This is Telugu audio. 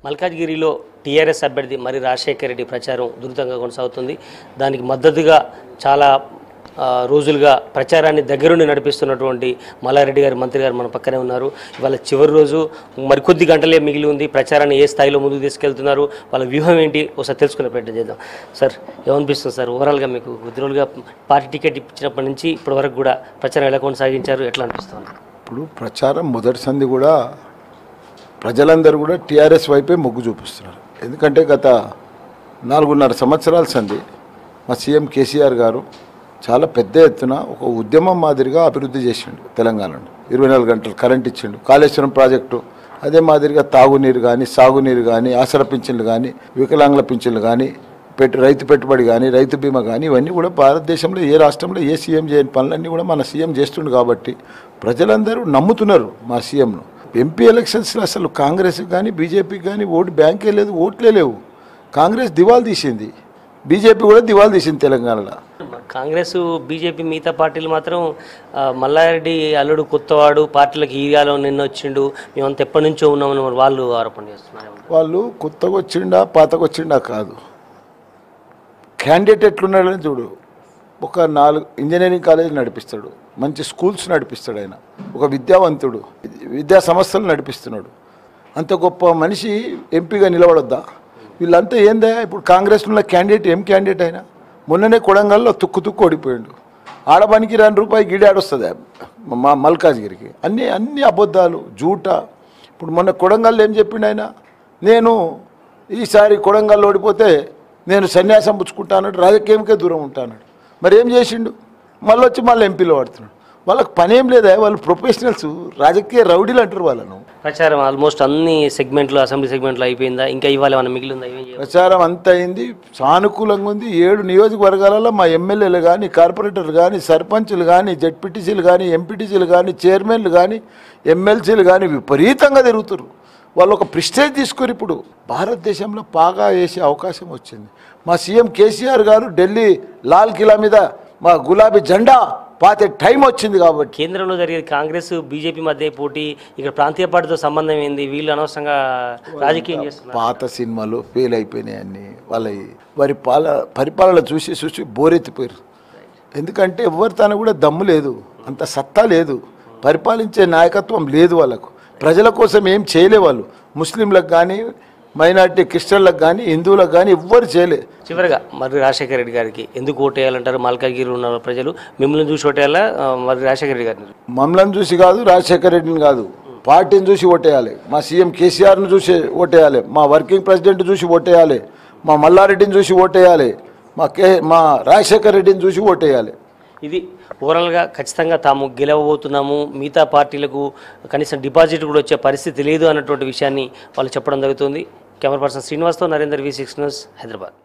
మల్కాజ్గిరిలో టీఆర్ఎస్ అభ్యర్థి మరి రాజశేఖర రెడ్డి ప్రచారం ఉధృతంగా కొనసాగుతుంది. దానికి మద్దతుగా చాలా రోజులుగా ప్రచారాన్ని దగ్గరుండి నడిపిస్తున్నటువంటి మల్లారెడ్డి గారు మంత్రి గారు మన పక్కనే ఉన్నారు. ఇవాళ చివరి రోజు మరికొద్ది గంటలే మిగిలి ఉంది. ప్రచారాన్ని ఏ స్థాయిలో ముందుకు తీసుకెళ్తున్నారు, వాళ్ళ వ్యూహం ఏంటి ఒకసారి తెలుసుకునే ప్రయత్నం చేద్దాం. సార్ ఏమనిపిస్తుంది సార్, ఓవరాల్గా మీకు కొద్ది రోజులుగా పార్టీ టికెట్ ఇచ్చినప్పటి నుంచి ఇప్పటి వరకు కూడా ప్రచారం ఎలా కొనసాగించారు, ఎట్లా అనిపిస్తుంది? ఇప్పుడు ప్రచారం మొదటి సంది కూడా ప్రజలందరూ కూడా టీఆర్ఎస్ వైపే మొగ్గు చూపిస్తున్నారు. ఎందుకంటే గత 4.5 సంవత్సరాల సంది మా సీఎం కేసీఆర్ గారు చాలా పెద్ద ఎత్తున ఒక ఉద్యమం మాదిరిగా అభివృద్ధి చేసిండు. తెలంగాణలో 24 గంటలు కరెంట్ ఇచ్చిండు, కాళేశ్వరం ప్రాజెక్టు, అదే మాదిరిగా తాగునీరు కానీ, సాగునీరు కానీ, ఆసరా పింఛన్లు కానీ, వికలాంగుల పింఛన్లు కానీ, రైతు పెట్టుబడి కానీ, రైతు బీమా కానీ, ఇవన్నీ కూడా భారతదేశంలో ఏ రాష్ట్రంలో ఏ సీఎం చేయని పనులన్నీ కూడా మన సీఎం చేస్తుండు. కాబట్టి ప్రజలందరూ నమ్ముతున్నారు మా సీఎంను. ఎంపీ ఎలక్షన్స్లో అసలు కాంగ్రెస్కి కానీ బీజేపీకి కానీ ఓటు బ్యాంకే లేదు, ఓట్లే లేవు. కాంగ్రెస్ దివాలు తీసింది, బీజేపీ కూడా దివాలు తీసింది తెలంగాణలో. కాంగ్రెస్ బీజేపీ మిగతా పార్టీలు మాత్రం మల్లారెడ్డి అల్లుడు కొత్తవాడు, పార్టీలకు ఈరియాలో నిన్న వచ్చిండు, మేమంతా ఎప్పటి నుంచో ఉన్నామని వాళ్ళు ఆరోపణ చేస్తున్నారు. వాళ్ళు కొత్తగా వచ్చిండా పాతకు వచ్చిండా కాదు, క్యాండిడేట్ ఎట్లున్నాడని చూడు. ఒక 4 ఇంజనీరింగ్ కాలేజీలు నడిపిస్తాడు, మంచి స్కూల్స్ నడిపిస్తాడు, ఆయన ఒక విద్యావంతుడు, విద్యా సంస్థలు నడిపిస్తున్నాడు. అంత గొప్ప మనిషి ఎంపీగా నిలబడొద్దా? వీళ్ళంతా ఏందా? ఇప్పుడు కాంగ్రెస్లో ఉన్న క్యాండిడేట్ ఏం క్యాండిడేట్ అయినా మొన్ననే కొడంగల్లో తుక్కు ఓడిపోయాడు. ఆడపనికి ₹2 గిడాడొస్తుంది మా మల్కాజ్గిరికి. అన్ని అబద్ధాలు, జూట. ఇప్పుడు మొన్న కొడంగల్లో ఏం చెప్పిండు ఆయన, నేను ఈసారి కొడంగల్లో ఓడిపోతే నేను సన్యాసం పుచ్చుకుంటా అన్నాడు, రాజకీయంకే దూరం ఉంటా అన్నాడు. మరి ఏం చేసిండు? మళ్ళీ వచ్చి ఎంపీలో పడుతున్నాడు. వాళ్ళకి పని ఏం లేదా? వాళ్ళు ప్రొఫెషనల్స్, రాజకీయ రౌడీలు అంటారు వాళ్ళను. ప్రచారం ఆల్మోస్ట్ అన్ని సెగ్మెంట్లు, అసెంబ్లీ సెగ్మెంట్లో అయిపోయిందా? ఇంకా ఇవాళ ఏమైనా మిగిలిందా? ప్రచారం అంతా అయింది, సానుకూలంగా ఉంది. 7 నియోజకవర్గాలలో మా ఎమ్మెల్యేలు కానీ, కార్పొరేటర్లు కానీ, సర్పంచ్లు కానీ, జెడ్పీటీసీలు కానీ, ఎంపీటీసీలు కానీ, చైర్మన్లు కానీ, ఎమ్మెల్సీలు కానీ విపరీతంగా తిరుగుతారు. వాళ్ళు ఒక ప్రిస్టేజ్ తీసుకుని ఇప్పుడు భారతదేశంలో పాగా వేసే అవకాశం వచ్చింది. మా సీఎం కేసీఆర్ గారు ఢిల్లీ లాల్ కిలా మీద మా గులాబీ జెండా పాతే టైం వచ్చింది. కాబట్టి కేంద్రంలో జరిగేది కాంగ్రెస్ బీజేపీ మధ్య పోటీ, ఇక్కడ ప్రాంతీయ పార్టీతో సంబంధం ఏంది? వీళ్ళు అనవసరంగా రాజకీయం చేస్తున్నారు. పాత సినిమాలు ఫెయిల్ అయిపోయినాయని వారి పరిపాలన చూసి బోరెత్తిపోయారు. ఎందుకంటే ఎవరి తన కూడా దమ్ము లేదు, అంత సత్తా లేదు, పరిపాలించే నాయకత్వం లేదు వాళ్ళకు. ప్రజల కోసం ఏం చేయలే వాళ్ళు. ముస్లింలకు కానీ, మైనార్టీ క్రిస్టియన్లకు కానీ, హిందువులకు కానీ ఎవ్వరు చేయలే. చివరిగా మరి రాజశేఖర రెడ్డి గారికి ఎందుకు ఓటేయాలంటారు? మల్కాజ్గిరి ఉన్న ప్రజలు మిమ్మల్ని చూసి ఓటేయాలా మరి రాజశేఖర రెడ్డి గారిని? మమ్మల్ని చూసి కాదు, రాజశేఖర రెడ్డిని కాదు, పార్టీని చూసి ఓటేయాలి. మా సీఎం కేసీఆర్ని చూసి ఓటేయాలి, మా వర్కింగ్ ప్రెసిడెంట్ చూసి ఓటేయాలి, మా మల్లారెడ్డిని చూసి ఓటేయాలి, మా రాజశేఖర రెడ్డిని చూసి ఓటేయాలి. ఇది ఓవరాల్గా ఖచ్చితంగా తాము గెలవబోతున్నాము, మిగతా పార్టీలకు కనీసం డిపాజిట్ కూడా వచ్చే పరిస్థితి లేదు అన్నటువంటి విషయాన్ని వాళ్ళు చెప్పడం జరుగుతుంది. కెమెరా పర్సన్ శ్రీనివాస్తో నరేందర్, V6 న్యూస్, హైదరాబాద్.